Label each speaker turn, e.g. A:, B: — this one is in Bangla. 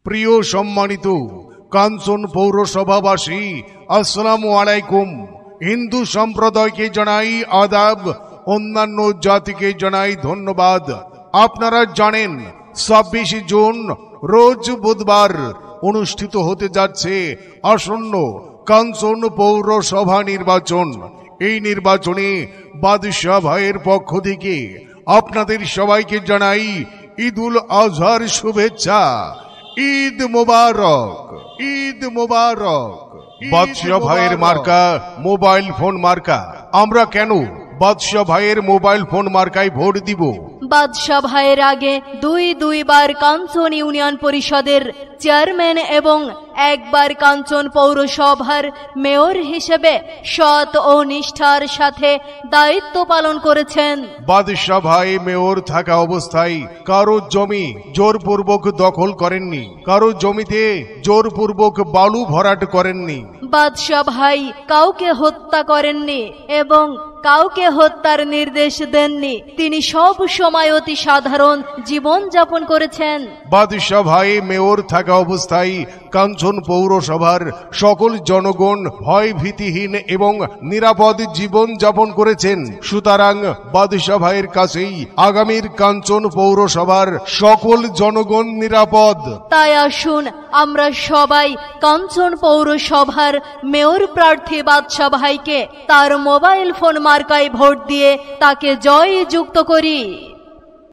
A: প্রিয় সম্মানিত কাঞ্চন পৌরসভাবাসী, আসসালামু আলাইকুম। হিন্দু সম্প্রদায়কে জানাই আদাব, অন্যান্য জাতিকে জানাই ধন্যবাদ। আপনারা জানেন 26 জুন রোজ বুধবার অনুষ্ঠিত হতে যাচ্ছে আসন্ন কাঞ্চন পৌরসভা নির্বাচন। এই নির্বাচনে বাদশাহ ভাইয়ের পক্ষ থেকে আপনাদের সবাইকে জানাই ঈদুল আজহার শুভেচ্ছা। ঈদ মোবারক, ঈদ মোবারক। বাদশাহ ভাইয়ের মার্কা মোবাইল ফোন মার্কা। আমরা কেন বাদশাহ ভাইয়ের মোবাইল ফোন মার্কায় ভোট দিব?
B: বাদশাহ ভাইয়ের আগে দুইবার কাঞ্চন ইউনিয়ন পরিষদের চেয়ারম্যান এবং একবার কাঞ্চন পৌরসভার মেয়র হিসেবে সৎ ও নিষ্ঠার সাথে দায়িত্ব পালন করেছেন।
A: বাদশাহ ভাই মেয়র থাকা অবস্থায় কারো জমি জোরপূর্বক দখল করেননি, কারো জমিতে জোরপূর্বক বালু ভরাট করেননি।
B: বাদশাহ ভাই কাউকে হত্যা করেননি এবং কাউকে হত্যার নির্দেশ দেননি। তিনি সব সময় অতি সাধারণ জীবন যাপন করেছেন।
A: বাদশাহ ভাই মেয়র থাকা অবস্থায় কাঞ্চন পৌরসভার সকল জনগণ ভয় ভীতিহীন এবং নিরাপদ জীবন যাপন করেছেন। সুতরাং বাদশাহ ভাইয়ের কাছেই আগামীর কাঞ্চন পৌরসভার সকল জনগণ নিরাপদ।
B: তাই আসুন আমরা সবাই কাঞ্চন পৌরসভার মেয়র প্রার্থী বাদশাহ ভাইকে তার মোবাইল ফোন মার্কায় ভোট দিয়ে তাকে জয় যুক্ত করি।